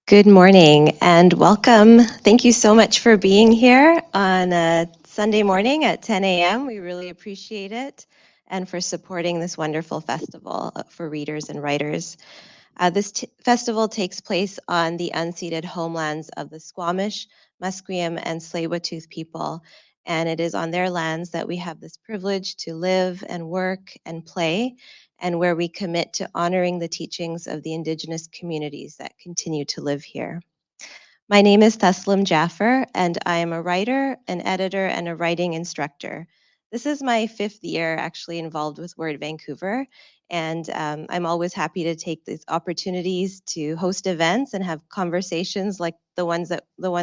Good morning and welcome. Thank you so much for being here on a Sunday morning at 10 a.m. We really appreciate it and for supporting this wonderful festival for readers and writers. This festival takes place on the unceded homelands of the Squamish, Musqueam, and Tsleil-Waututh people, and it is on their lands that we have this privilege to live and work and play, and where we commit to honoring the teachings of the Indigenous communities that continue to live here. My name is Taslim Jaffer, and I am a writer, an editor, and a writing instructor. This is my 5th year actually involved with Word Vancouver, and I'm always happy to take these opportunities to host events and have conversations like the one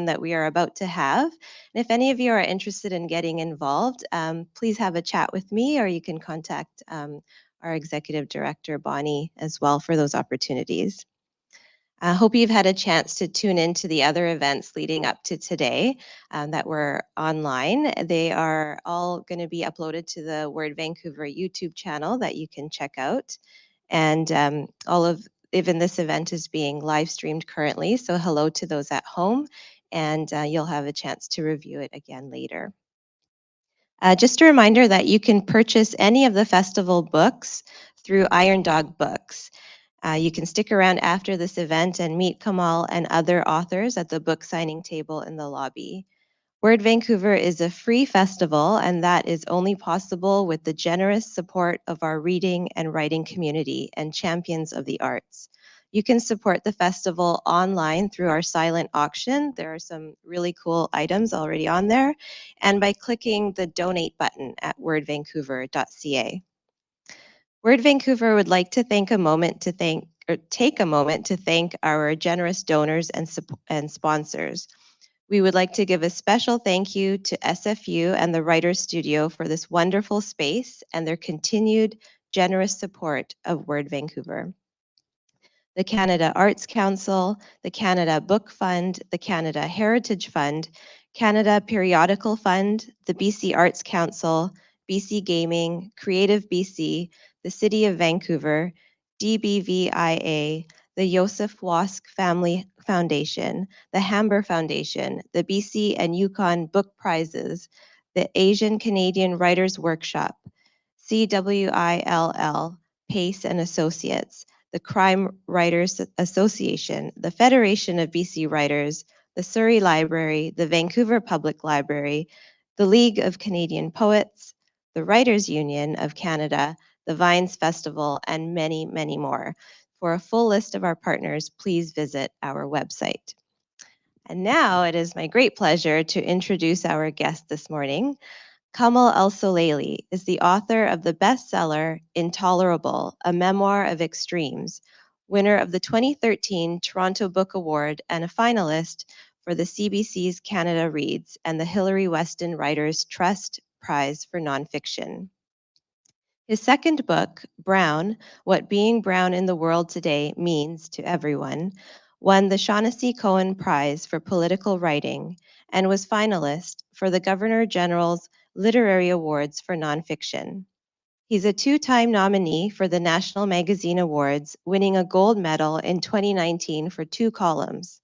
that we are about to have. And if any of you are interested in getting involved, please have a chat with me, or you can contact our executive director, Bonnie, as well for those opportunities. I hope you've had a chance to tune into the other events leading up to today that were online. They are all going to be uploaded to the Word Vancouver YouTube channel that you can check out. And even this event is being live streamed currently. So hello to those at home, and you'll have a chance to review it again later. Just a reminder that you can purchase any of the festival books through Iron Dog Books. You can stick around after this event and meet Kamal and other authors at the book signing table in the lobby. Word Vancouver is a free festival, and that is only possible with the generous support of our reading and writing community and champions of the arts. You can support the festival online through our silent auction. There are some really cool items already on there, and by clicking the donate button at wordvancouver.ca. Word Vancouver would like to take a moment to thank our generous donors and sponsors. We would like to give a special thank you to SFU and the Writers Studio for this wonderful space and their continued generous support of Word Vancouver. The Canada Arts Council, the Canada Book Fund, the Canada Heritage Fund, Canada Periodical Fund, the BC Arts Council, BC Gaming, Creative BC, the City of Vancouver, DBVIA, the Joseph Wask Family Foundation, the Hamber Foundation, the BC and Yukon Book Prizes, the Asian Canadian Writers Workshop, CWILL, Pace and Associates, the Crime Writers Association, the Federation of BC Writers, the Surrey Library, the Vancouver Public Library, the League of Canadian Poets, the Writers Union of Canada, the Vines Festival, and many, many more. For a full list of our partners, please visit our website. And now it is my great pleasure to introduce our guest this morning. Kamal Al-Solaylee is the author of the bestseller Intolerable, a Memoir of Extremes, winner of the 2013 Toronto Book Award and a finalist for the CBC's Canada Reads and the Hilary Weston Writers Trust Prize for Nonfiction. His second book, Brown, What Being Brown in the World Today Means to Everyone, won the Shaughnessy Cohen Prize for Political Writing and was finalist for the Governor General's Literary Awards for Nonfiction. He's a 2-time nominee for the National Magazine Awards, winning a gold medal in 2019 for 2 columns.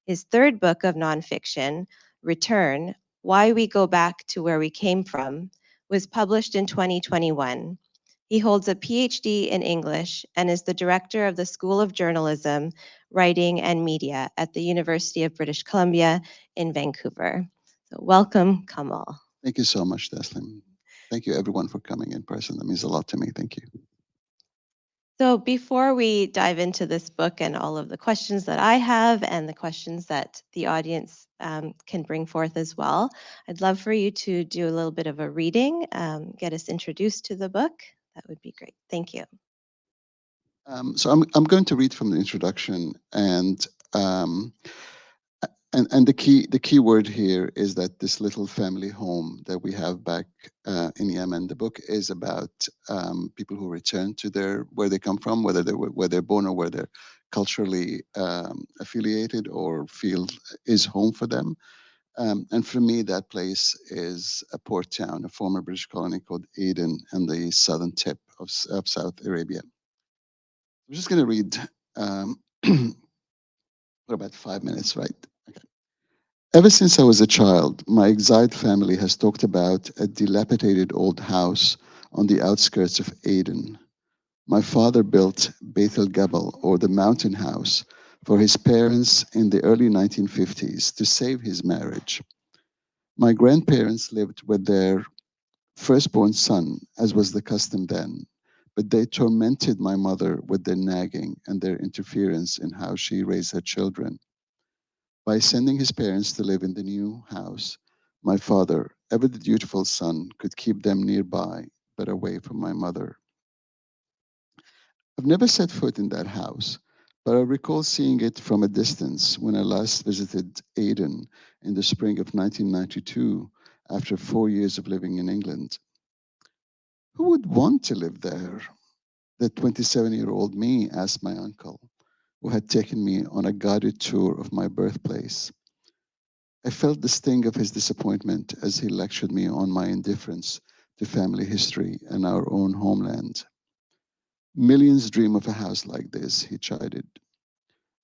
His third book of nonfiction, Return, Why We Go Back to Where We Came From, was published in 2021. He holds a PhD in English and is the director of the School of Journalism, Writing and Media at the University of British Columbia in Vancouver. So welcome, Kamal. Thank you so much, Taslim. Thank you everyone for coming in person. That means a lot to me. Thank you. So before we dive into this book and all of the questions that I have and the questions that the audience can bring forth as well, I'd love for you to do a little bit of a reading, get us introduced to the book. That would be great. Thank you. So I'm going to read from the introduction, and the key word here is that this little family home that we have back in Yemen. The book is about people who return to where they come from, where they're born or where they're culturally affiliated or feel is home for them. And for me, that place is a port town, a former British colony called Aden, on the southern tip of South Arabia. I'm just going to read What about 5 minutes, right? Okay. Ever since I was a child, my exiled family has talked about a dilapidated old house on the outskirts of Aden. My father built Beit el Gabal, or the mountain house, for his parents in the early 1950s to save his marriage. My grandparents lived with their firstborn son, as was the custom then, but they tormented my mother with their nagging and their interference in how she raised her children. By sending his parents to live in the new house, my father, ever the dutiful son, could keep them nearby but away from my mother. I've never set foot in that house, but I recall seeing it from a distance when I last visited Aden in the spring of 1992 after 4 years of living in England. Who would want to live there? The 27-year-old me asked my uncle, who had taken me on a guided tour of my birthplace. I felt the sting of his disappointment as he lectured me on my indifference to family history and our own homeland. Millions dream of a house like this, he chided.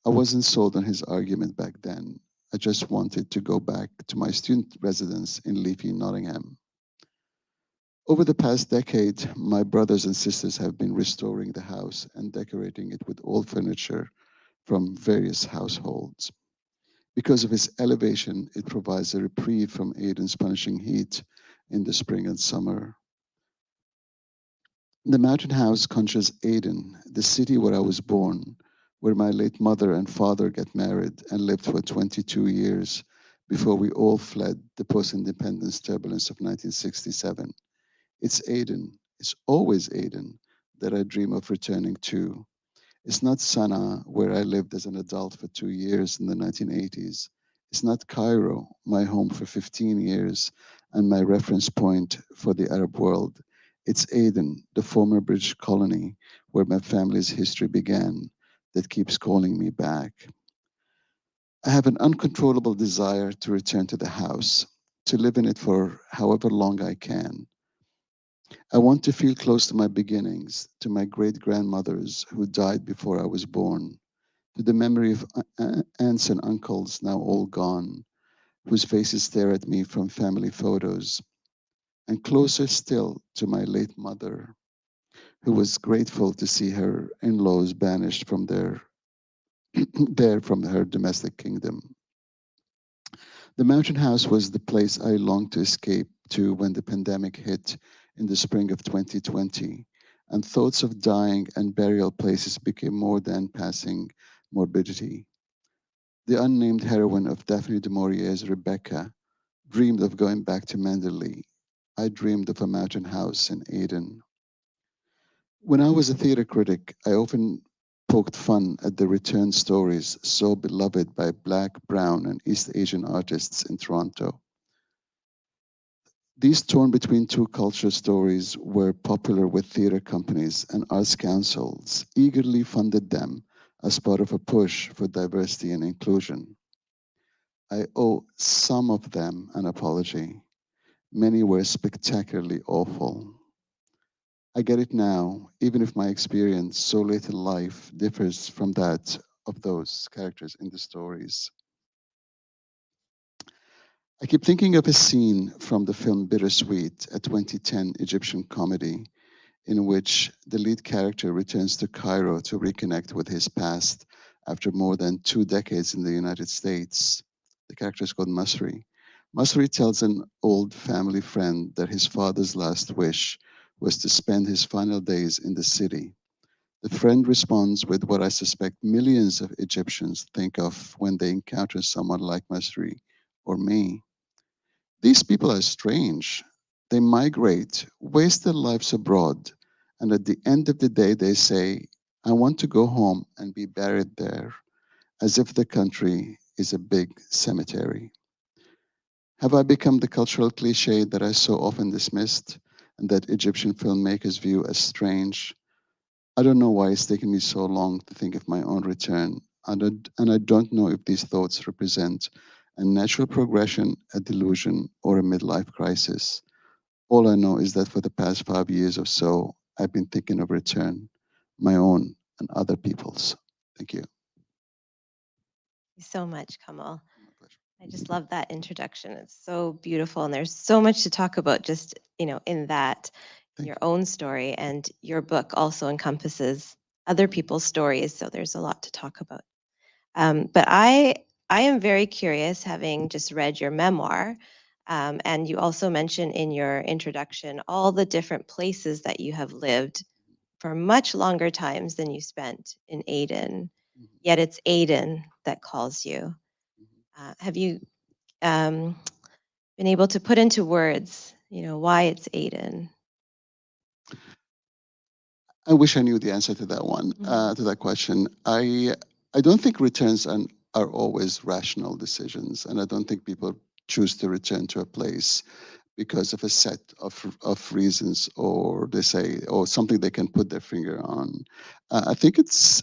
I wasn't sold on his argument back then. I just wanted to go back to my student residence in leafy Nottingham. Over the past decade, my brothers and sisters have been restoring the house and decorating it with old furniture from various households. Because of its elevation, it provides a reprieve from Aiden's punishing heat in the spring and summer. The mountain house conjures Aden, the city where I was born, where my late mother and father got married and lived for 22 years before we all fled the post-independence turbulence of 1967. It's Aden, it's always Aden that I dream of returning to. It's not Sana'a, where I lived as an adult for 2 years in the 1980s. It's not Cairo, my home for 15 years and my reference point for the Arab world. It's Aden, the former British colony where my family's history began, that keeps calling me back. I have an uncontrollable desire to return to the house, to live in it for however long I can. I want to feel close to my beginnings, to my great grandmothers who died before I was born, to the memory of aunts and uncles now all gone, whose faces stare at me from family photos, and closer still to my late mother, who was grateful to see her in-laws banished from there from her domestic kingdom. The mountain house was the place I longed to escape to when the pandemic hit in the spring of 2020, and thoughts of dying and burial places became more than passing morbidity. The unnamed heroine of Daphne du Maurier's Rebecca dreamed of going back to Manderley. I dreamed of a mountain house in Aden. When I was a theater critic, I often poked fun at the return stories so beloved by Black, Brown, and East Asian artists in Toronto. These torn between two culture stories were popular with theater companies, and arts councils eagerly funded them as part of a push for diversity and inclusion. I owe some of them an apology. Many were spectacularly awful. I get it now, even if my experience so late in life differs from that of those characters in the stories. I keep thinking of a scene from the film Bittersweet, a 2010 Egyptian comedy in which the lead character returns to Cairo to reconnect with his past after more than 2 decades in the United States. The character is called Masri. Masri tells an old family friend that his father's last wish was to spend his final days in the city. The friend responds with what I suspect millions of Egyptians think of when they encounter someone like Masri or me. These people are strange. They migrate, waste their lives abroad, and at the end of the day, they say, I want to go home and be buried there, as if the country is a big cemetery. Have I become the cultural cliche that I so often dismissed and that Egyptian filmmakers view as strange? I don't know why it's taken me so long to think of my own return, and I don't know if these thoughts represent a natural progression, a delusion, or a midlife crisis. All I know is that for the past 5 years or so, I've been thinking of return, my own and other people's. Thank you. you so much, Kamal. My pleasure. I just love that introduction. It's so beautiful, and there's so much to talk about just, in that, Thank your you. own story, and your book also encompasses other people's stories, so there's a lot to talk about. But I am very curious, having just read your memoir, and you also mention in your introduction all the different places that you have lived for much longer times than you spent in Aden. Mhm, Yet it's Aden that calls you. mhm. Have you um, been able to put into words, why it's Aden? I wish I knew the answer to that one, Mhm. to that question. I don't think returns are always rational decisions, and I don't think people choose to return to a place because of a set of reasons, or they say, or something they can put their finger on. I think it's,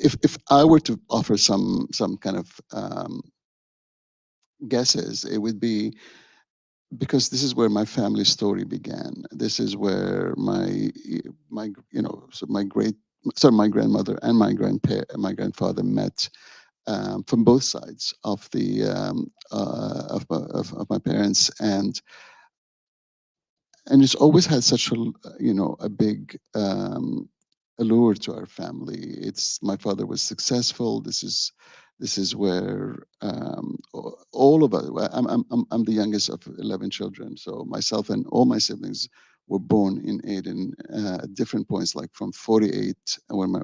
if I were to offer some kind of guesses, it would be because this is where my family story began. This is where so my grandmother and my grandfather met, from both sides of the of my parents, and it's always had such a big allure to our family. It's My father was successful. This is where all of us. I'm the youngest of 11 children, so myself and all my siblings were born in Aden at different points, like from 48, when my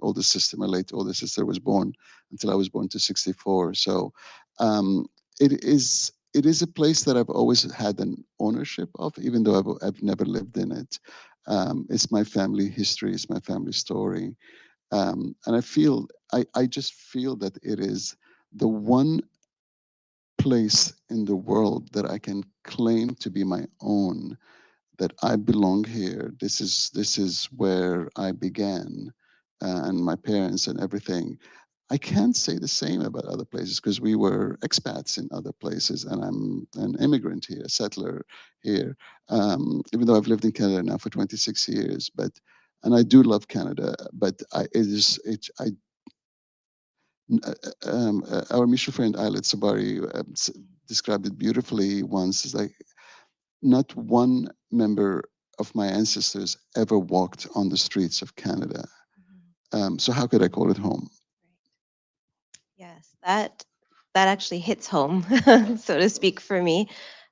late older sister was born, until I was born to 64. So it is a place that I've always had an ownership of, even though I've never lived in it. It's my family history, it's my family story, and I just feel that it is the one place in the world that I can claim to be my own, that I belong here. This is where I began, and my parents and everything. I can't say the same about other places because we were expats in other places, and I'm an immigrant here, a settler here. Even though I've lived in Canada now for 26 years, and I do love Canada, but our mutual friend Ailet Sabari described it beautifully once. It's like not one member of my ancestors ever walked on the streets of Canada. Mhm. So how could I call it home? Yes, that actually hits home, so to speak, for me.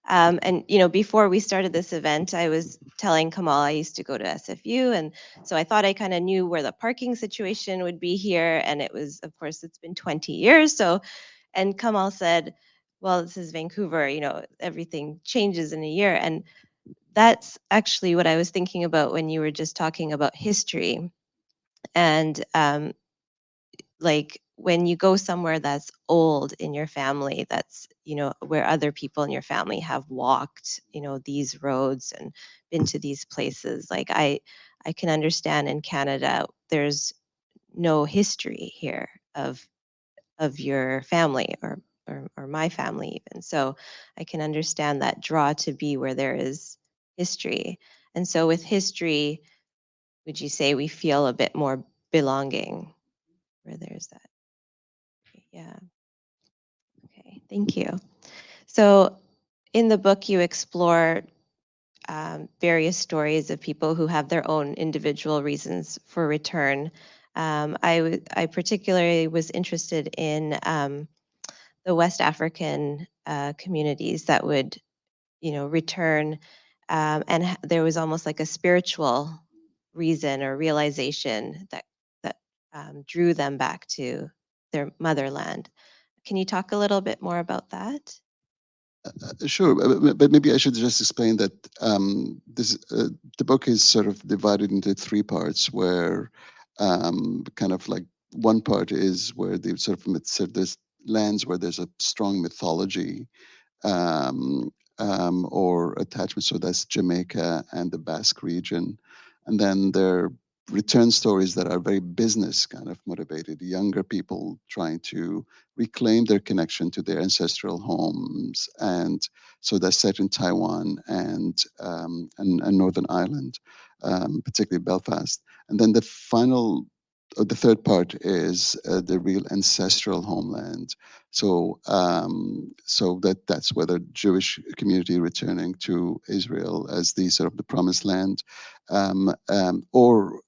And before we started this event, I was telling Kamal I used to go to SFU, and so I thought I kind of knew where the parking situation would be here. And it was, of course, it's been 20 years. So, and Kamal said, "Well, this is Vancouver. Everything changes in a year." And that's actually what I was thinking about when you were just talking about history. And like when you go somewhere that's old in your family, that's where other people in your family have walked these roads and been to these places, like I can understand in Canada there's no history here of your family, or my family even, so I can understand that draw to be where there is history. And so with history, would you say we feel a bit more belonging where there's that? Yeah. Okay, thank you. So, in the book, you explore various stories of people who have their own individual reasons for return. I particularly was interested in the West African communities that would, return, and there was almost like a spiritual reason or realization that drew them back to their motherland. Can you talk a little bit more about that? Sure, but maybe I should just explain that the book is sort of divided into three parts, where kind of like one part is where the there's lands where there's a strong mythology, um, or attachment. So that's Jamaica and the Basque region. And then there are return stories that are very business kind of motivated, younger people trying to reclaim their connection to their ancestral homes. And so that's set in Taiwan and Northern Ireland, particularly Belfast. And then the final the third part is the real ancestral homeland. So, that's whether Jewish community returning to Israel as the sort of the promised land, or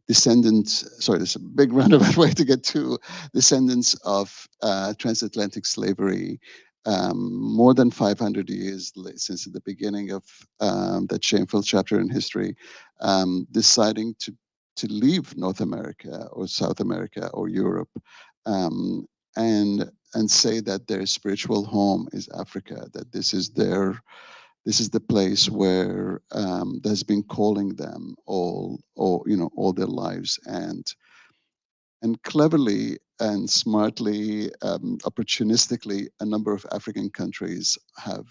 descendants. Sorry, there's a big roundabout way to get to descendants of transatlantic slavery. More than 500 years since the beginning of that shameful chapter in history, deciding to leave North America or South America or Europe, and say that their spiritual home is Africa, that this is the place where that's been calling them all their lives, and cleverly and smartly, opportunistically, a number of African countries have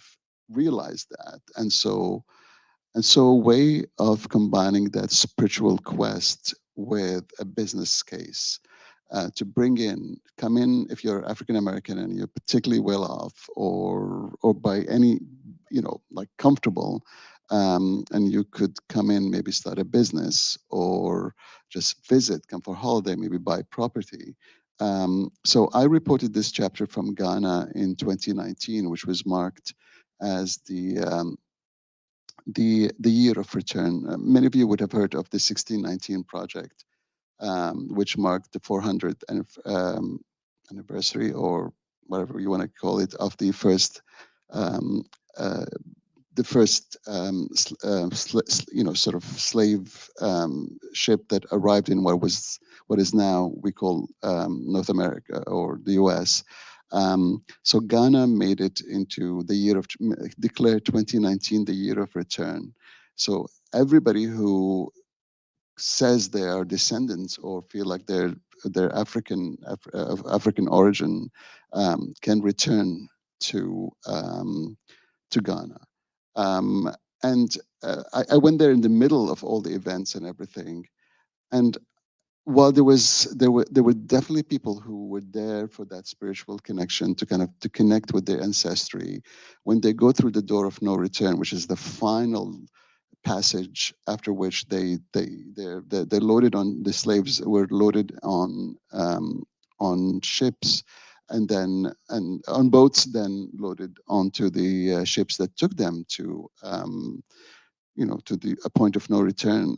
realized that, and so a way of combining that spiritual quest with a business case, to come in if you're African American and you're particularly well off, or by any, like comfortable, and you could come in, maybe start a business, or just visit, come for holiday, maybe buy property. So I reported this chapter from Ghana in 2019, which was marked as the year of return. Many of you would have heard of the 1619 project, which marked the 400th anniversary, or whatever you want to call it, of um, uh, the first sort of slave ship that arrived in what is now we call North America or the U.S. So Ghana made it into the year of declared 2019 the year of return. So everybody who says they are descendants or feel like they're of African origin, can return to Ghana. Um, and I went there in the middle of all the events and everything. And while there were definitely people who were there for that spiritual connection, to connect with their ancestry, when they go through the door of no return, which is the final passage after which they're loaded on, the slaves were loaded on ships, and on boats, then loaded onto the ships that took them to to a point of no return.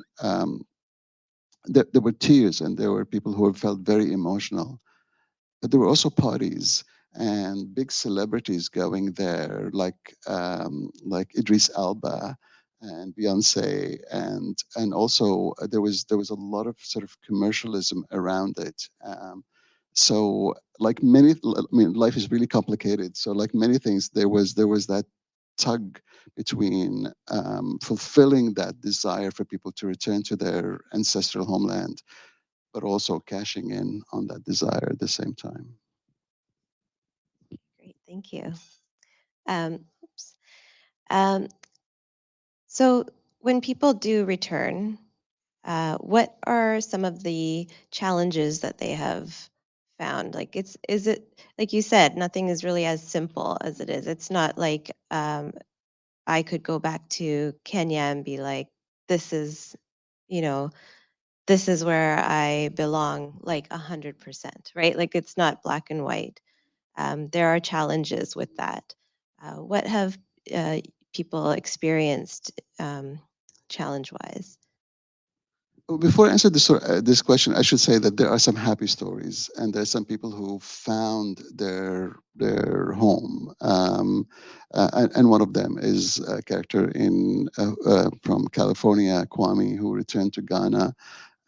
There were tears, and there were people who felt very emotional, but there were also parties and big celebrities going there, like Idris Elba and Beyonce, and also there was a lot of sort of commercialism around it. So like many, I mean, life is really complicated. So like many things, there was that tug between fulfilling that desire for people to return to their ancestral homeland, but also cashing in on that desire at the same time. Great, thank you. Oops. Um, so when people do return, what are some of the challenges that they have found? Like, is it, like you said, nothing is really as simple as it is. It's not like I could go back to Kenya and be like, this is, you know, this is where I belong, like 100%, right? Like, it's not black and white. There are challenges with that. What have uh, people experienced challenge-wise? Well, before I answer this question, I should say that there are some happy stories, and there are some people who found their home. And one of them is a character from California, Kwame, who returned to Ghana,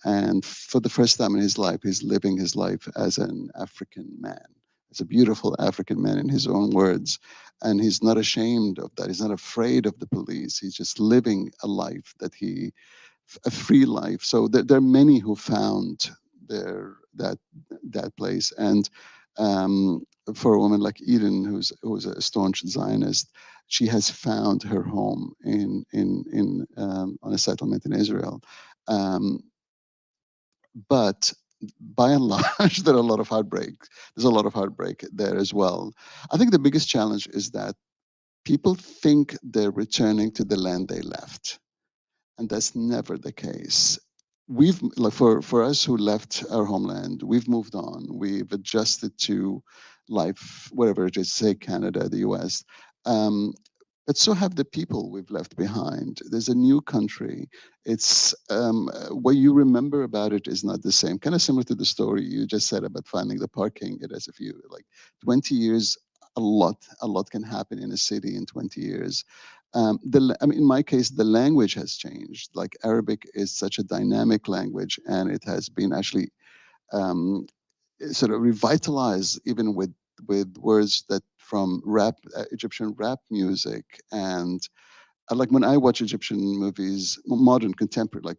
and for the first time in his life, he's living his life as an African man, as a beautiful African man in his own words. And he's not ashamed of that. He's not afraid of the police. He's just living a life a free life. So there are many who found that place. And for a woman like Eden, who's a staunch Zionist, she has found her home on a settlement in Israel. Um, but by and large, there are a lot of heartbreak. There's a lot of heartbreak there as well. I think the biggest challenge is that people think they're returning to the land they left, and that's never the case. we've like for us who left our homeland, we've moved on. We've adjusted to life, whatever it is, say Canada, the US. Um, but so have the people we've left behind. There's a new country. It's what you remember about it is not the same. Kind of similar to the story you just said about finding the parking. It as if you like 20 years, a lot can happen in a city in 20 years. I mean, in my case, the language has changed. Like Arabic is such a dynamic language, and it has been actually um, sort of revitalized, even with words that from rap, Egyptian rap music, and like when I watch Egyptian movies, modern, contemporary, like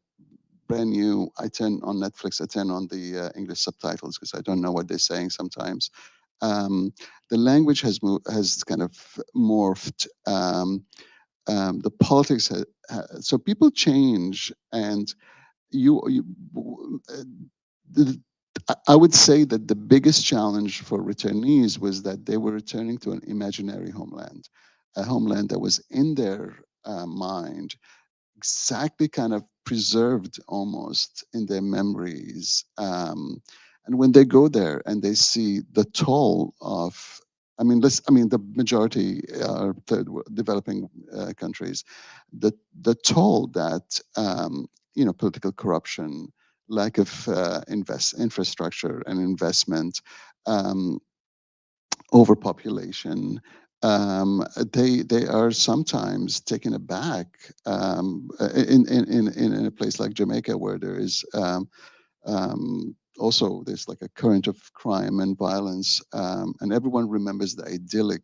brand new, I turn on Netflix, I turn on the English subtitles because I don't know what they're saying sometimes. Um, the language has kind of morphed. The politics so people change, and you uh, the, I would say that the biggest challenge for returnees was that they were returning to an imaginary homeland, a homeland that was in their mind, exactly kind of preserved almost in their memories. And when they go there and they see the toll of, I mean, the majority are developing countries, the toll that political corruption, lack of infrastructure and investment, um, overpopulation. They are sometimes taken aback in a place like Jamaica where there is also there's like a current of crime and violence, and everyone remembers the idyllic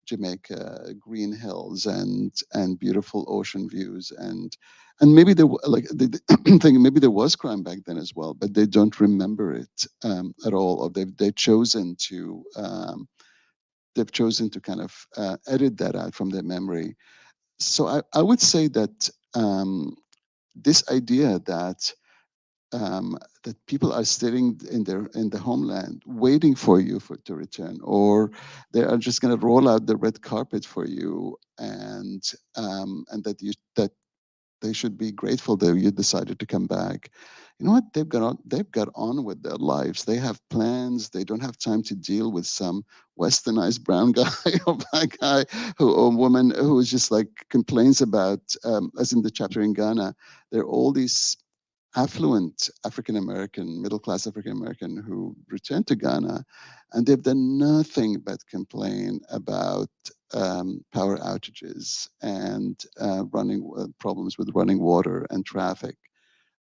Jamaica, green hills and beautiful ocean views, and maybe there like the thing maybe there was crime back then as well, but they don't remember it at all, or they've chosen to kind of edit that out from their memory. So I would say that this idea that people are sitting in the homeland waiting for you to return, or they are just going to roll out the red carpet for you, and that they should be grateful that you decided to come back. You know what? They've got on with their lives. They have plans. They don't have time to deal with some westernized brown guy or black guy or woman who is just like complains about, as in the chapter in Ghana, there are all these affluent African American, middle class African American who returned to Ghana, and they've done nothing but complain about power outages and running problems with running water and traffic,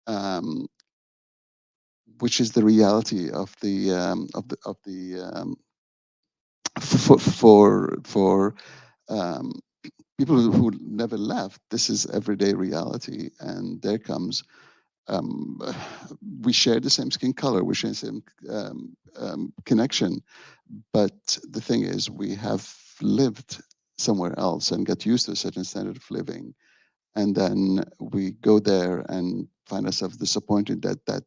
um, which is the reality of the for um, people who never left. This is everyday reality, and there comes um, we share the same skin color, we share the same connection, but the thing is, we have lived somewhere else and got used to a certain standard of living, and then we go there and find ourselves disappointed that that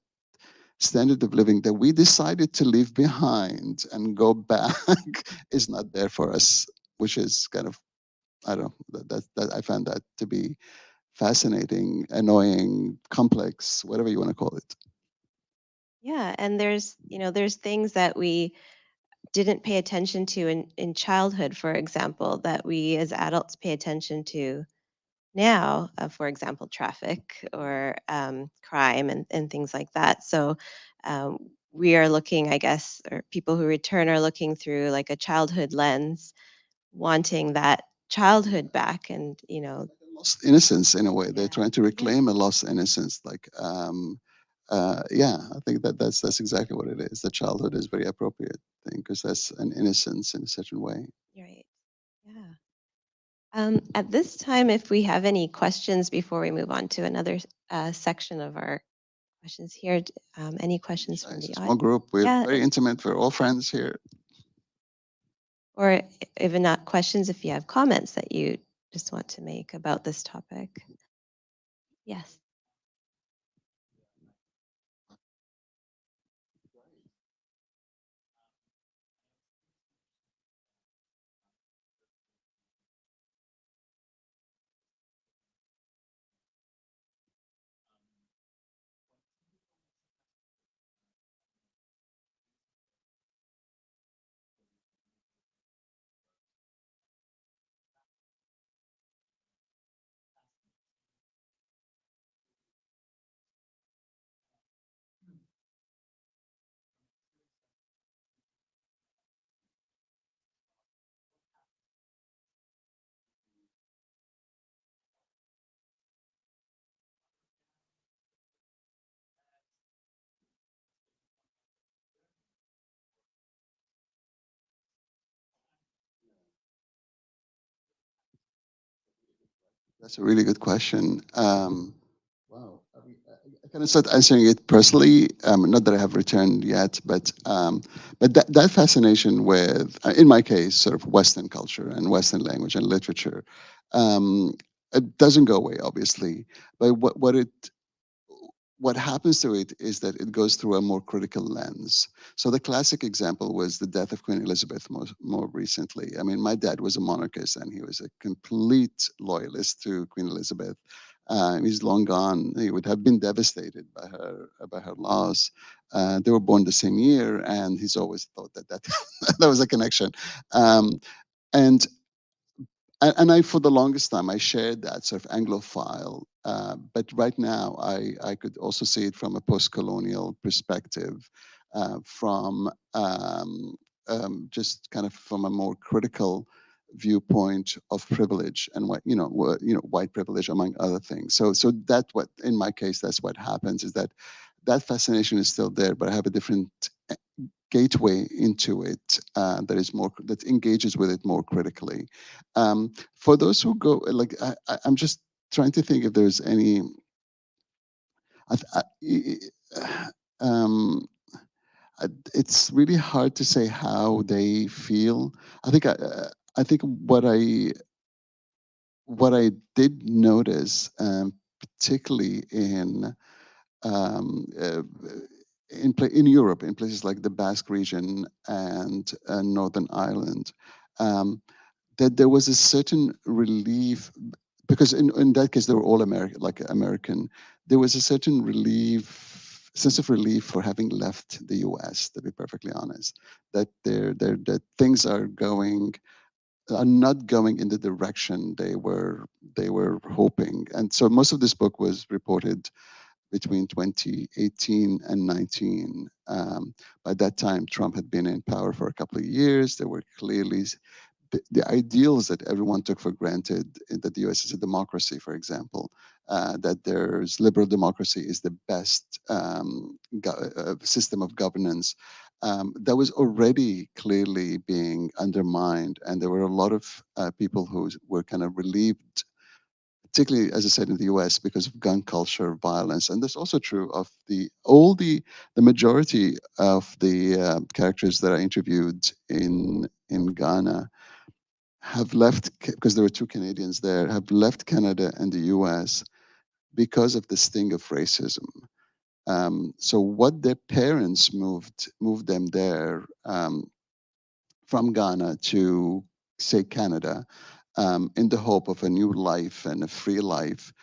standard of living that we decided to leave behind and go back is not there for us, which is kind of, I don't know, that I found that to be fascinating, annoying, complex, whatever you want to call it. Yeah, and there's things that we didn't pay attention to in childhood, for example, that we as adults pay attention to now, for example, traffic or crime and things like that. So we are looking, I guess, or people who return are looking through like a childhood lens, wanting that childhood back, and Lost innocence in a way. They're yeah, trying to yeah, reclaim a lost innocence. Like, yeah, I think that's exactly what it is. The childhood is very appropriate thing because that's an innocence in a certain way. you're right. Yeah. At this time, if we have any questions before we move on to another section of our questions here, any questions from Nice, the a small audience? group. We're Yeah, very intimate. We're all friends here. or even not questions, if you have comments that you just want to make about this topic. Yes. That's a really good question. Wow. I kind of start answering it personally. Not that I have returned yet, but that fascination with, in my case, sort of Western culture and Western language and literature, um, it doesn't go away, obviously. But what happens to it is that it goes through a more critical lens. So the classic example was the death of Queen Elizabeth more recently. I mean, my dad was a monarchist and he was a complete loyalist to Queen Elizabeth. He's long gone. He would have been devastated by her loss. They were born the same year, and he's always thought that that was a connection. Um, and and I, for the longest time, I shared that sort of Anglophile. But right now, I could also see it from a post-colonial perspective, from just kind of from a more critical viewpoint of privilege and what white privilege among other things. So that what in my case that's what happens is that that fascination is still there, but I have a different gateway into it that engages with it more critically. For those who go like I'm just trying to think if there's any. I, um, it's really hard to say how they feel. I think I think what I did notice, particularly um, uh, in Europe, in places like the Basque region and Northern Ireland, um, that there was a certain relief because in that case they were all American, like American. There was a certain sense of relief for having left the U.S. To be perfectly honest, that that things are not going in the direction they were hoping, and so most of this book was reported between 2018 and 19. By that time, Trump had been in power for a couple of years. There were clearly the ideals that everyone took for granted, that the US is a democracy, for example, that there's liberal democracy is the best system of governance. That was already clearly being undermined, and there were a lot of people who were kind of relieved, particularly as I said in the U.S. because of gun culture, violence, and that's also true of the majority of the characters that I interviewed in Ghana have left because there were two Canadians there have left Canada and the U.S. because of the sting of racism. So what their parents moved them there from Ghana to say Canada in the hope of a new life and a free life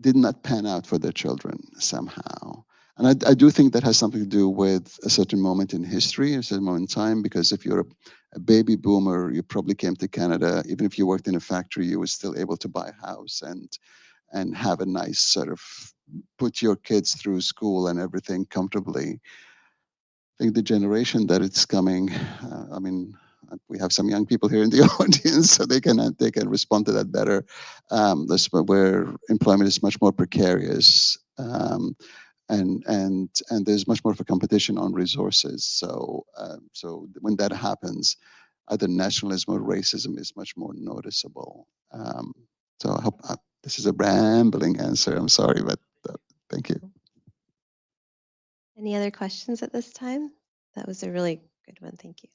did not pan out for their children somehow. And I do think that has something to do with a certain moment in history, a certain moment in time, because if you're a baby boomer, you probably came to Canada, even if you worked in a factory, you were still able to buy a house and have a nice sort of put your kids through school and everything comfortably. I think the generation that it's coming, I mean, we have some young people here in the audience, so they can respond to that better. This where employment is much more precarious, and there's much more of a competition on resources. So when that happens, either nationalism or racism is much more noticeable. So I hope this is a rambling answer. I'm sorry, but thank you. Any other questions at this time? That was a really good one. Thank you.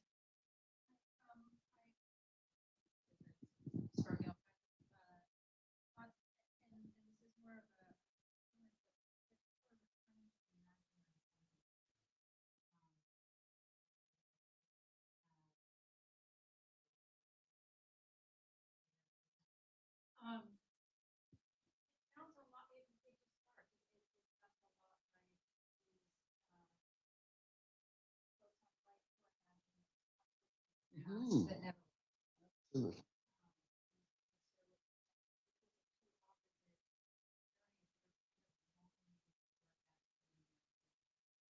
Mhm.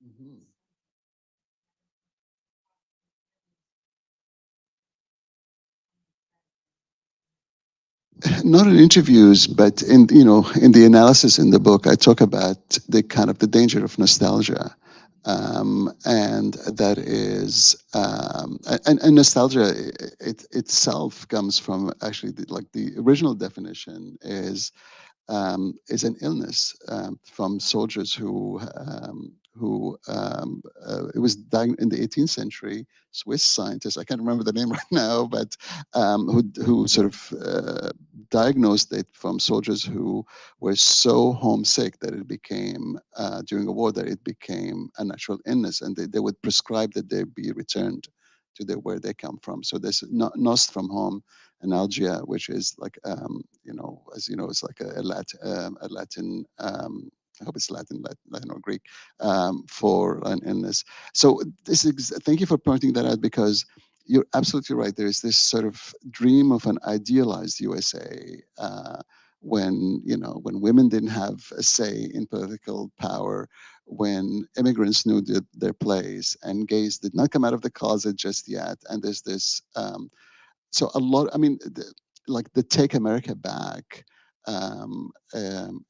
Mhm. Not in interviews, but in the analysis in the book, I talk about the kind of the danger of nostalgia. And that is and nostalgia itself comes from actually like the original definition is an illness from soldiers who it was in the 18th century. Swiss scientists, I can't remember the name right now, but who sort of diagnosed it from soldiers who were so homesick that it became during a war that it became a natural illness, and they would prescribe that they be returned to where they come from. So there's nost from home, analgia, which is like as you know, it's like a Latin. I hope it's Latin or Greek for an illness. So thank you for pointing that out, because you're absolutely right. There is this sort of dream of an idealized USA when women didn't have a say in political power, when immigrants knew their place, and gays did not come out of the closet just yet. And there's this so a lot, I mean, like the Take America Back in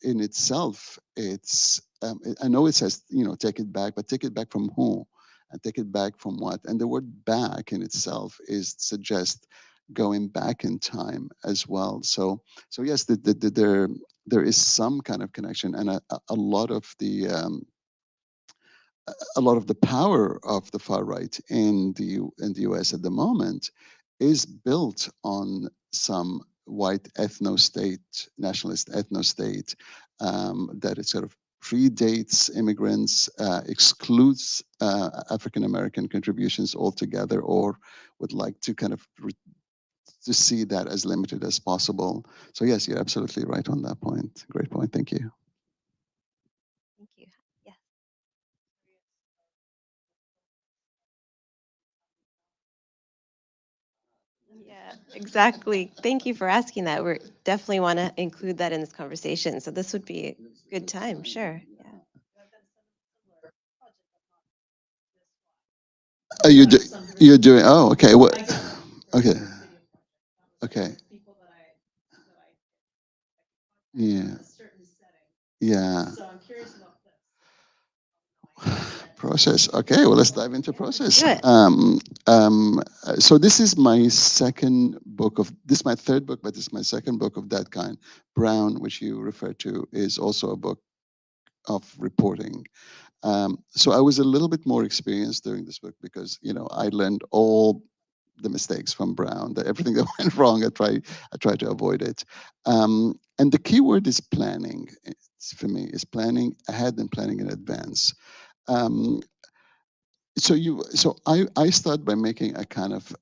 itself, I know it says, take it back, but take it back from who? And take it back from what? And the word back in itself suggests going back in time as well. So yes, there is some kind of connection, and a lot of the power of the far right in the US at the moment is built on some white ethno-state, nationalist ethno-state that it sort of predates immigrants, excludes African American contributions altogether, or would like to kind of to see that as limited as possible. So yes, you're absolutely right on that point. Great point. Thank you. Thank you. Yes. Yeah, exactly. Thank you for asking that. We definitely want to include that in this conversation. So this would be a good time. Sure. Yeah. Are you you're doing? Oh, okay. What? Okay. Okay. Yeah. Yeah. Process. Okay, well, let's dive into process. Do it. So this is my second book of this is my third book, but this is my second book of that kind. Brown, which you refer to, is also a book of reporting. So I was a little bit more experienced during this book because I learned all the mistakes from Brown, that everything that went wrong, I try to avoid it. And the key word is planning. For me, is planning ahead and planning in advance. Um, so I start by making a kind of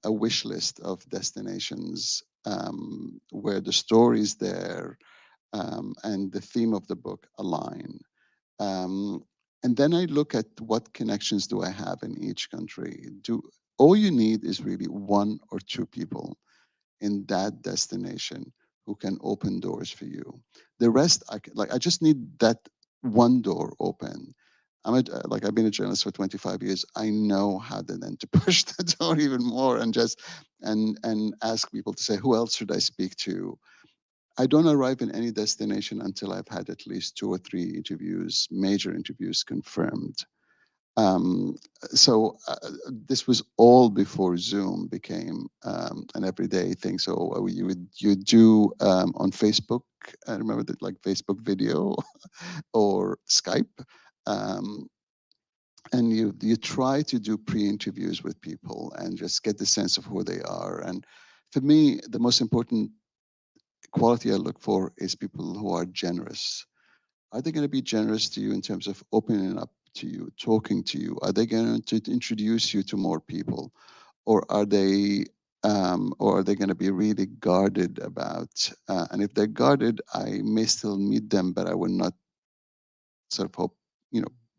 a wish list of destinations where the stories there and the theme of the book align. Um, and then I look at what connections do I have in each country. All you need is really one or two people in that destination who can open doors for you. The rest, I just need that one door open. I've been a journalist for 25 years. I know how to then to push the door even more and just and ask people to say, who else should I speak to? I don't arrive in any destination until I've had at least two or three interviews, major interviews confirmed. Um, so this was all before Zoom became an everyday thing. So you do on Facebook. I remember that, like Facebook video or Skype, um, and you try to do pre-interviews with people and just get the sense of who they are. And for me, the most important quality I look for is people who are generous. Are they going to be generous to you in terms of opening up to you, talking to you? Are they going to introduce you to more people, or are they going to be really guarded about? And if they're guarded, I may still meet them, but I will not sort of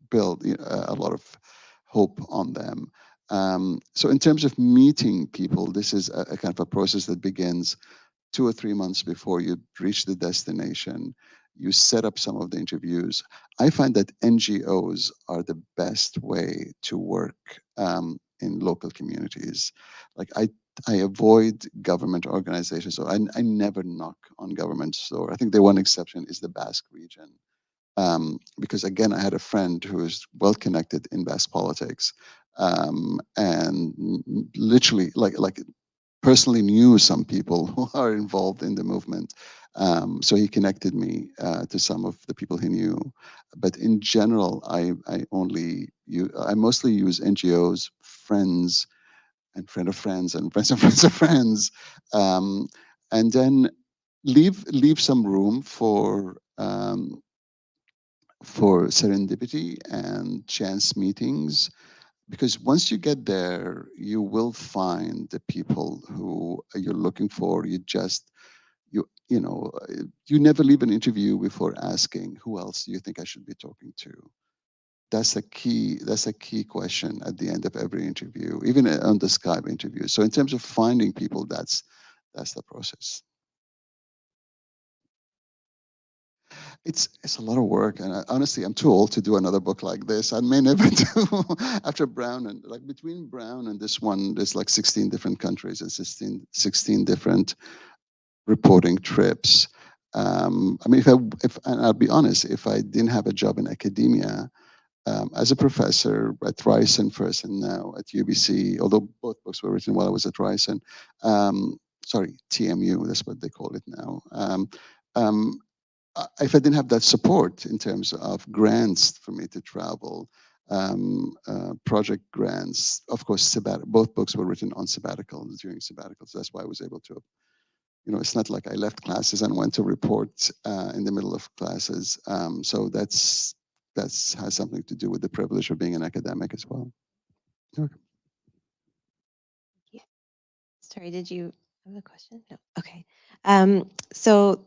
build a lot of hope on them. So in terms of meeting people, this is a kind of a process that begins 2 or 3 months before you reach the destination. You set up some of the interviews. I find that NGOs are the best way to work in local communities. Like I avoid government organizations, so I never knock on government's door. I think the one exception is the Basque region, because again, I had a friend who was well connected in Basque politics, and literally, like personally knew some people who are involved in the movement. So he connected me to some of the people he knew. But in general, I mostly use NGOs, friends, and friend of friends, and friends of friends of friends, and then leave some room for serendipity and chance meetings, because once you get there, you will find the people who you're looking for. You never leave an interview before asking, who else do you think I should be talking to? That's a key question at the end of every interview, even on the Skype interview. So in terms of finding people, that's the process. It's a lot of work, and honestly, I'm too old to do another book like this. I may never do after Brown, and like between Brown and this one, there's like 16 different countries and 16 different reporting trips. I mean, if and I'll be honest, if I didn't have a job in academia, as a professor at Ryerson first and now at UBC, although both books were written while I was at Ryerson, sorry, TMU, that's what they call it now. Um, if I didn't have that support in terms of grants for me to travel, project grants, of course, both books were written on sabbaticals, during sabbaticals. That's why I was able to, it's not like I left classes and went to report in the middle of classes. So that's has something to do with the privilege of being an academic as well. Okay. Sorry, did you have a question? No. Okay. So,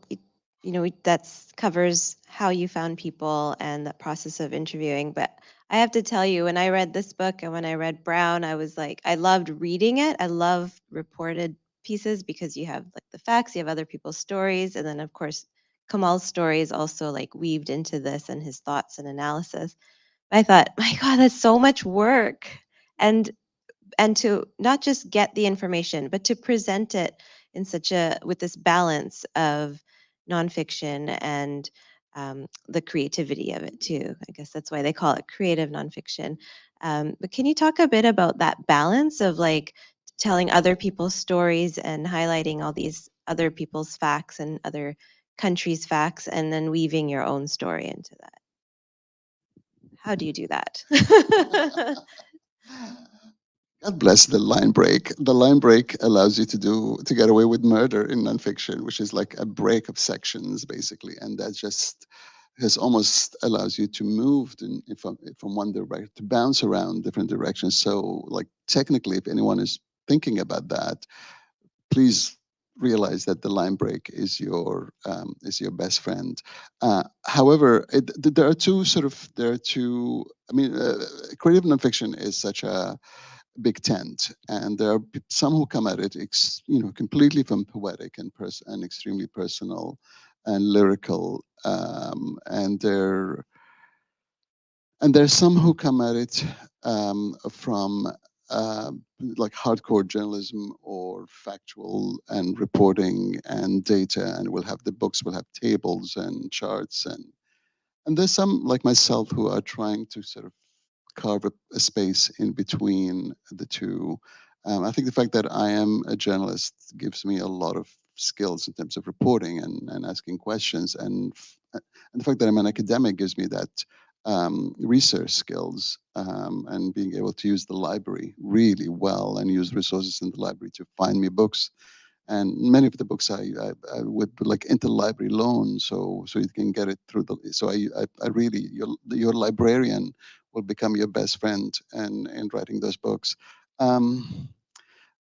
that covers how you found people and the process of interviewing. But I have to tell you, when I read this book and when I read Brown, I was like, I loved reading it. I love reported pieces because you have like the facts, you have other people's stories. And then, of course, Kamal's story is also like weaved into this and his thoughts and analysis. I thought, my God, that's so much work. And to not just get the information, but to present it in with this balance of nonfiction and the creativity of it too. I guess that's why they call it creative nonfiction. But can you talk a bit about that balance of like telling other people's stories and highlighting all these other people's facts and other countries' facts, and then weaving your own story into that? How do you do that? God bless the line break. The line break allows you to get away with murder in nonfiction, which is like a break of sections basically, and that just has almost allows you to move from one direction, to bounce around different directions. So, like technically, if anyone is thinking about that, please realize that the line break is your best friend. However, there are two. I mean, creative nonfiction is such a big tent, and there are some who come at it, completely from poetic and extremely personal and lyrical, and there's some who come at it from uh, like hardcore journalism or factual and reporting and data, and will have tables and charts, and there's some like myself who are trying to sort of carve a space in between the two. I think the fact that I am a journalist gives me a lot of skills in terms of reporting and asking questions, and the fact that I'm an academic gives me that research skills, and being able to use the library really well and use resources in the library to find me books. And many of the books I would like interlibrary loan, so you can get it through the. So I really your librarian will become your best friend in writing those books. Let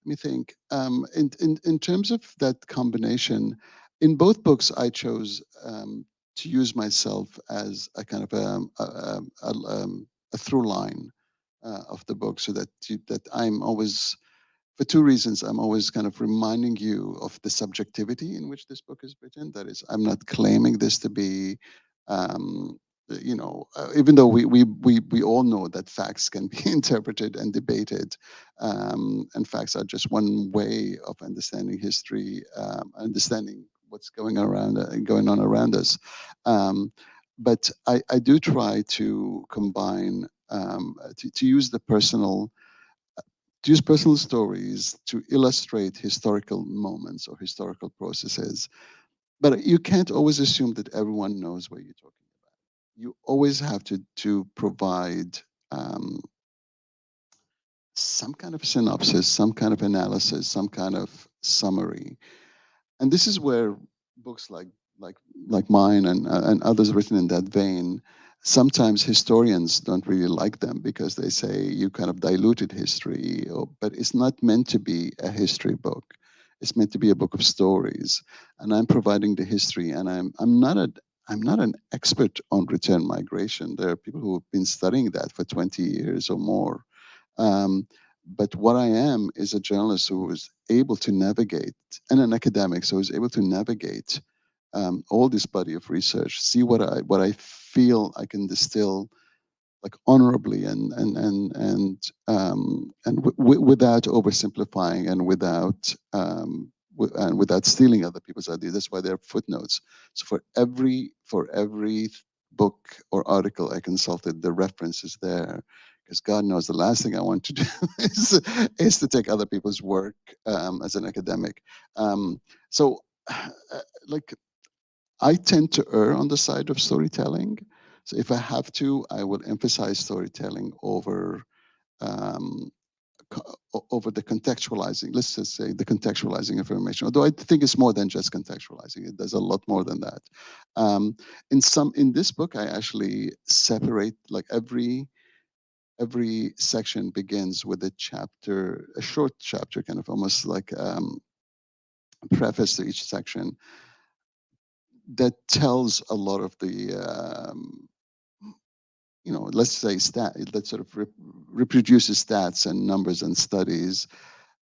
me think. In terms of that combination, in both books, I chose to use myself as a kind of a through line of the book, so that I'm always, for two reasons, I'm always kind of reminding you of the subjectivity in which this book is written. That is, I'm not claiming this to be, um, even though we all know that facts can be interpreted and debated, and facts are just one way of understanding history, understanding what's going on around us. Um, but I do try to combine, to use the personal, to use personal stories to illustrate historical moments or historical processes. But you can't always assume that everyone knows what you're talking about. You always have to provide um, some kind of synopsis, some kind of analysis, some kind of summary. And this is where books like like mine and others written in that vein, sometimes historians don't really like them because they say you kind of diluted history, but it's not meant to be a history book. It's meant to be a book of stories, and I'm providing the history. And I'm not an expert on return migration. There are people who have been studying that for 20 years or more. um, but what I am is a journalist who was able to navigate, and an academic, so I was able to navigate all this body of research, see what I feel I can distill like honorably and without oversimplifying and without stealing other people's ideas. That's why there are footnotes. So for every book or article I consulted, the reference is there, because God knows the last thing I want to do is to take other people's work as an academic. So, like I tend to err on the side of storytelling. So if I have to, I will emphasize storytelling over um, over the contextualizing. Let's just say the contextualizing information. Although I think it's more than just contextualizing. It does a lot more than that. Um, in this book, I actually separate like every section begins with a chapter, a short chapter, kind of almost like preface to each section that tells a lot of the let's say that sort of reproduces stats and numbers and studies,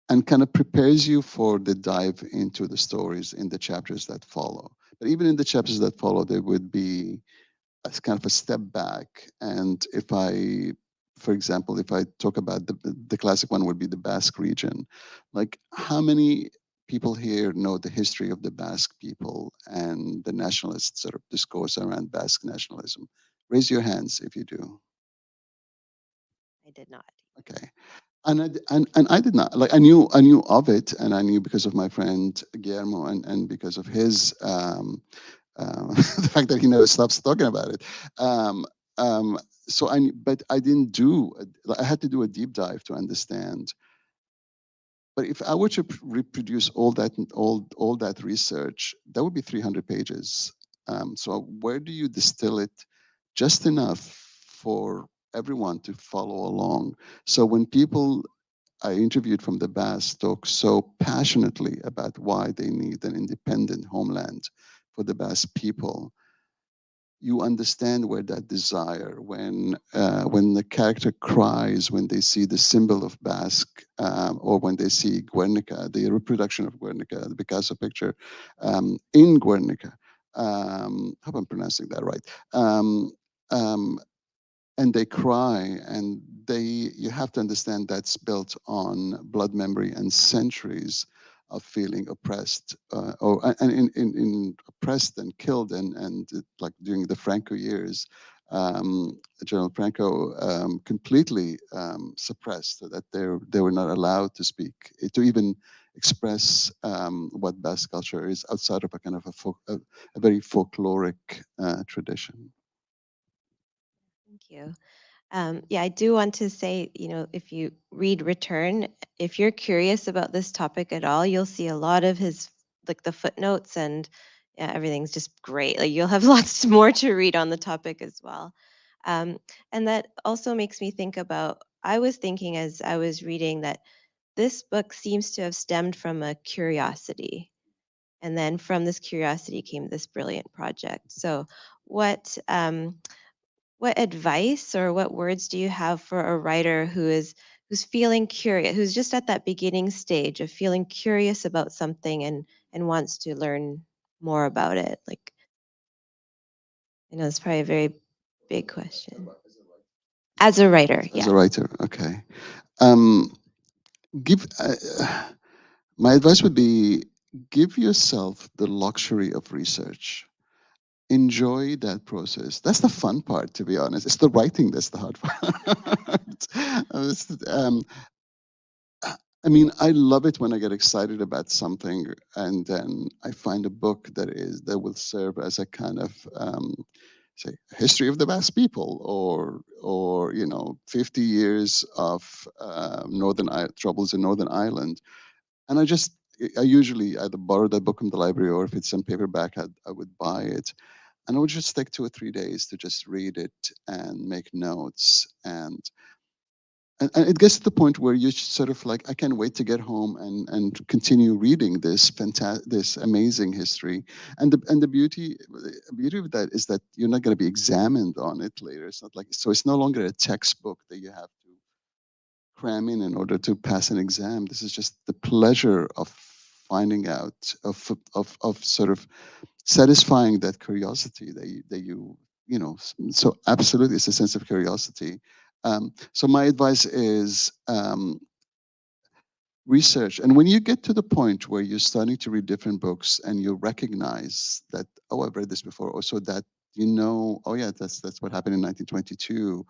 and kind of prepares you for the dive into the stories in the chapters that follow. But even in the chapters that follow, there would be as kind of a step back. And if I, for example, if I talk about the classic one would be the Basque region, like how many people here know the history of the Basque people and the nationalist sort of discourse around Basque nationalism? Raise your hands if you do. I did not. Okay. And I did not, like, I knew of it, and I knew because of my friend Guillermo, and because of his the fact that he never stops talking about it. Um, um, but I didn't I had to do a deep dive to understand. But if I were to reproduce all that research, that would be 300 pages. So where do you distill it just enough for everyone to follow along? So when people I interviewed from the Basque talk so passionately about why they need an independent homeland for the Basque people, you understand where that desire, when the character cries when they see the symbol of Basque, or when they see Guernica, the reproduction of Guernica, the Picasso picture in Guernica. I hope I'm pronouncing that right. Um, and they cry, and you have to understand that's built on blood memory and centuries of feeling oppressed, or and oppressed and killed, like during the Franco years, General Franco completely suppressed, so that they were not allowed to speak, to even express what Basque culture is outside of a kind of a very folkloric tradition. Thank you. Yeah, I do want to say, if you read Return, if you're curious about this topic at all, you'll see a lot of his, like the footnotes, and yeah, everything's just great. Like you'll have lots more to read on the topic as well. And that also makes me think about, I was thinking as I was reading that this book seems to have stemmed from a curiosity. And then from this curiosity came this brilliant project. So what advice or what words do you have for a writer who's feeling curious, who's just at that beginning stage of feeling curious about something and wants to learn more about it? Like, I know it's probably a very big question. As a writer, As yeah. a writer, okay. Um, give My advice would be, give yourself the luxury of research. enjoy that process. That's the fun part, to be honest. It's the writing that's the hard part. I mean, I love it when I get excited about something, and then I find a book that will serve as a kind of say history of the Basque people, or 50 years of troubles in Northern Ireland, and I usually either borrow that book from the library, or if it's in paperback, I would buy it, and I would just take 2 or 3 days to just read it and make notes, and it gets to the point where you sort of like, I can't wait to get home and continue reading this amazing history. And the beauty of that is that you're not going to be examined on it later. It's not like, so it's no longer a textbook that you have to cram in order to pass an exam. This is just the pleasure of finding out, of sort of satisfying that curiosity so absolutely, it's a sense of curiosity. So my advice is, research. And when you get to the point where you're starting to read different books and you recognize that, oh, I've read this before, also that, oh yeah, that's what happened in 1922.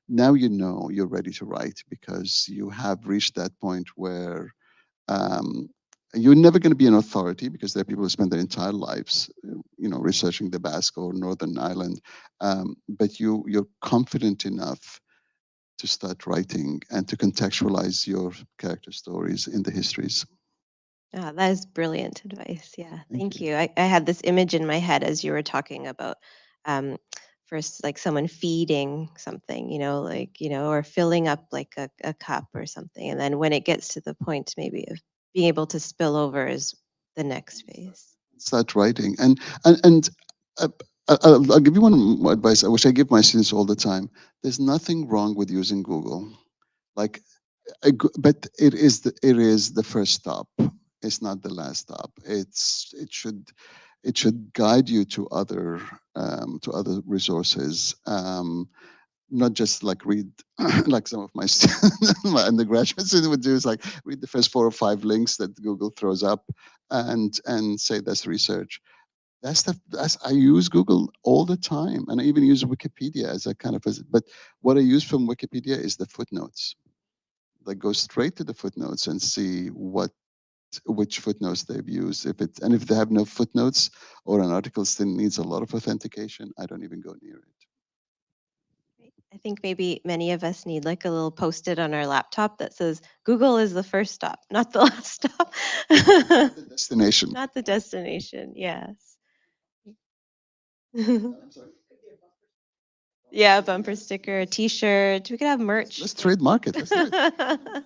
Now you're ready to write, because you have reached that point where, um, you're never going to be an authority, because there are people who spend their entire lives, researching the Basque or Northern Ireland. But you're confident enough to start writing and to contextualize your character stories in the histories. That is brilliant advice. Yeah, Thank thank you. I had this image in my head as you were talking about, um, first, like someone feeding something, or filling up like a cup or something. And then when it gets to the point maybe of being able to spill over is the next phase. Start writing, and uh, I'll give you one more advice, which I give my students all the time. There's nothing wrong with using Google. Like, but it is the first stop. It's not the last stop. It should guide you to other resources. Not just like read, like some of my students, my undergraduate students would do, is like read the first 4 or 5 links that Google throws up, and say that's research. That's I use Google all the time, and I even use Wikipedia as a kind of but what I use from Wikipedia is the footnotes. Like, go straight to the footnotes and see which footnotes they've used. If they have no footnotes, or an article still needs a lot of authentication, I don't even go near it. I think maybe many of us need like a little post-it on our laptop that says Google is the first stop, not the last stop. The destination. Not the destination. Yes. I'm sorry. Yeah, a bumper sticker, a t-shirt. We could have merch. Let's trademark it. Let's do it.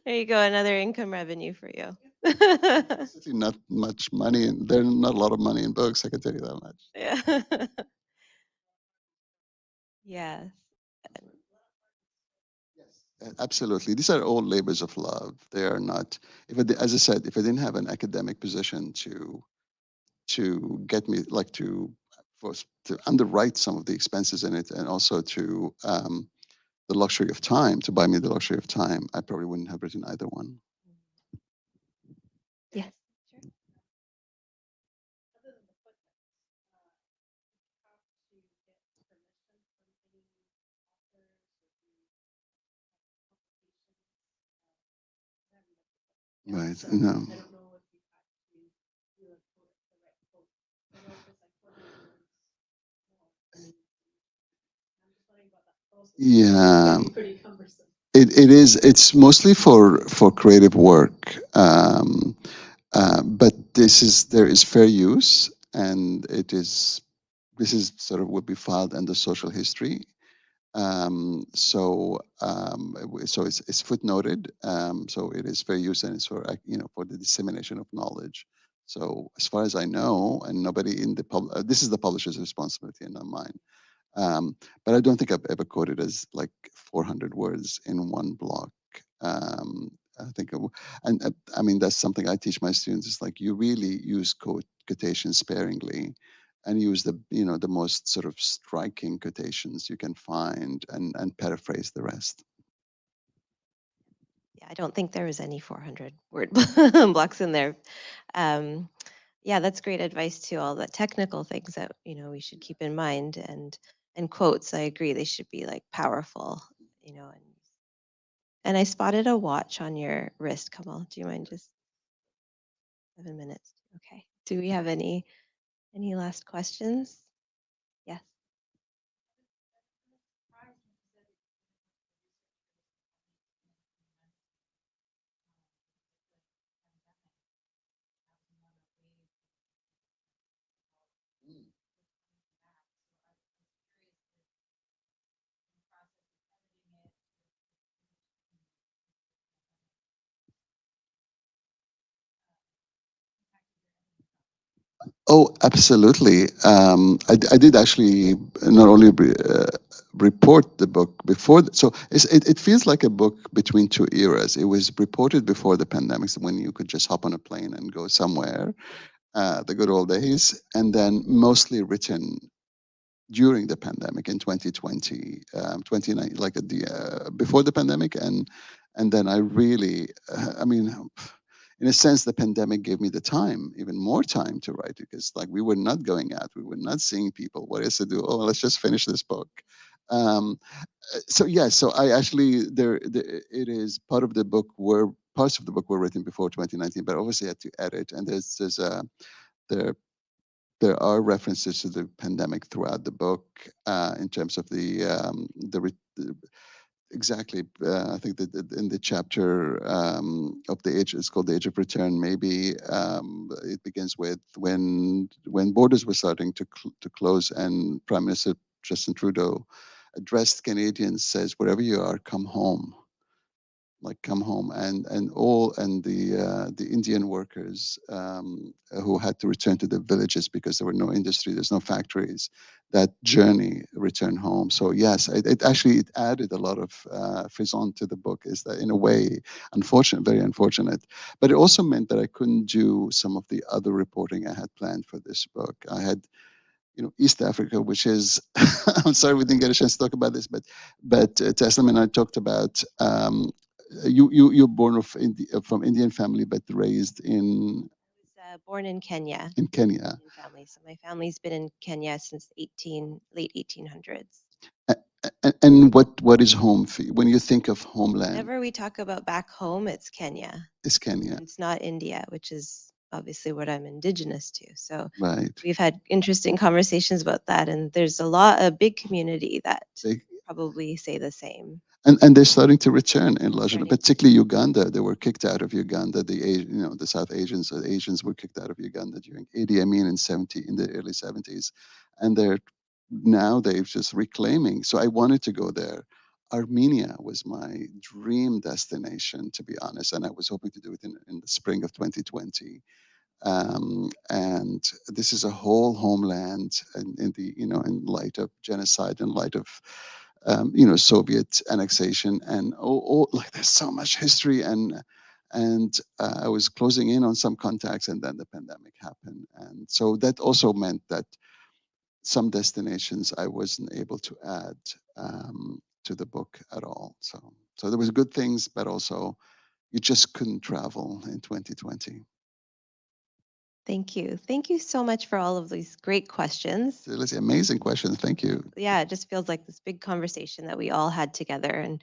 There you go, another income revenue for you. Absolutely not much money, and there's not a lot of money in books. I can tell you that much. Yeah. Yes. Absolutely, these are all labors of love. They are not. As I said, if I didn't have an academic position to get me, like, to underwrite some of the expenses in it, and also to the luxury of time, to buy me the luxury of time, I probably wouldn't have written either one. Yes. Sure. Right? No. Yeah. It is. It's mostly for creative work, but there is fair use, and this is sort of would be filed under social history. So it's footnoted. So it is fair use, and it's for the dissemination of knowledge. So as far as I know, and nobody in the this is the publisher's responsibility and not mine. But I don't think I've ever quoted as like 400 words in one block. I think, I mean, that's something I teach my students, is like, you really use quotations sparingly, and use the most sort of striking quotations you can find, and paraphrase the rest. Yeah, I don't think there was any 400 word blocks in there. Um, Yeah, that's great advice too. All the technical things that we should keep in mind, and quotes. I agree, they should be like powerful, and I spotted a watch on your wrist, Kamal. Do you mind just 7 minutes? Okay. Do we have any last questions? Yes. Oh, absolutely. I did actually not only report the book before, so it feels like a book between two eras. It was reported before the pandemic, so when you could just hop on a plane and go somewhere, the good old days, and then mostly written during the pandemic in 2020, 29, like at the before the pandemic, and then I really, I mean, in a sense, the pandemic gave me the time, even more time to write, because like we were not going out, we were not seeing people. What is to do? Oh, let's just finish this book. Um, so yeah, so I actually it is part of the book were parts of the book were written before 2019, but obviously I had to edit, and there's there there are references to the pandemic throughout the book in terms of exactly. I think that in the chapter of the age, it's called the Age of Return. Maybe it begins with when borders were starting to close, and Prime Minister Justin Trudeau addressed Canadians, says, "Wherever you are, come home." Like come home, and the Indian workers who had to return to the villages because there were no industry, there's no factories, that journey return home. So yes, it actually it added a lot of frisson to the book, is that in a way unfortunate, very unfortunate, but it also meant that I couldn't do some of the other reporting I had planned for this book. I had East Africa, which is, I'm sorry we didn't get a chance to talk about this, but Taslim and I talked about, you're born from Indian family, but raised I was born in Kenya, in Kenya. Indian family. So my family's been in Kenya since late 1800s. And what is home for you? When you think of homeland, Whenever we talk about back home, it's Kenya. is Kenya, It's not India, which is obviously what I'm indigenous to. So right? we've had interesting conversations about that, and there's a big community that They, probably say the same. and they're starting to return in large, Returning. particularly Uganda. They were kicked out of Uganda. The South Asians, the Asians were kicked out of Uganda during Idi Amin in the early 70s, and they've just reclaiming. So I wanted to go there. Armenia was my dream destination, to be honest, and I was hoping to do it in the spring of 2020. And this is a whole homeland, in the in light of genocide, in light of Soviet annexation, and like there's so much history, and I was closing in on some contacts, and then the pandemic happened, and so that also meant that some destinations I wasn't able to add to the book at all. So there was good things, but also you just couldn't travel in 2020. Thank you. Thank you so much for all of these great questions. Seriously, amazing questions. Thank you. Yeah, it just feels like this big conversation that we all had together, and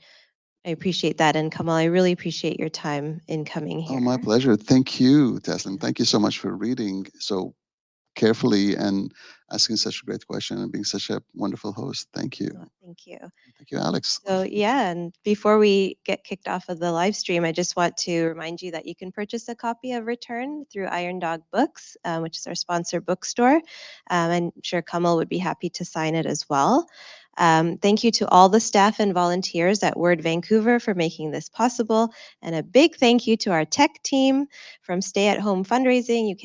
I appreciate that. And Kamal, I really appreciate your time in coming here. Oh, my pleasure. Thank you, Taslim. Thank you so much for reading so carefully and asking such a great question and being such a wonderful host. Thank you. Oh, thank you. Thank you, Alex. So yeah, and before we get kicked off of the live stream, I just want to remind you that you can purchase a copy of Return through Iron Dog Books, which is our sponsor bookstore. I'm sure Kamal would be happy to sign it as well. Thank you to all the staff and volunteers at Word Vancouver for making this possible, and a big thank you to our tech team from Stay at Home Fundraising.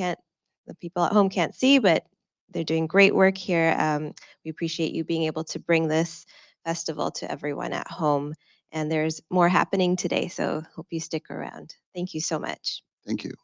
The people at home can't see, but they're doing great work here. We appreciate you being able to bring this festival to everyone at home. And there's more happening today, so hope you stick around. Thank you so much. Thank you.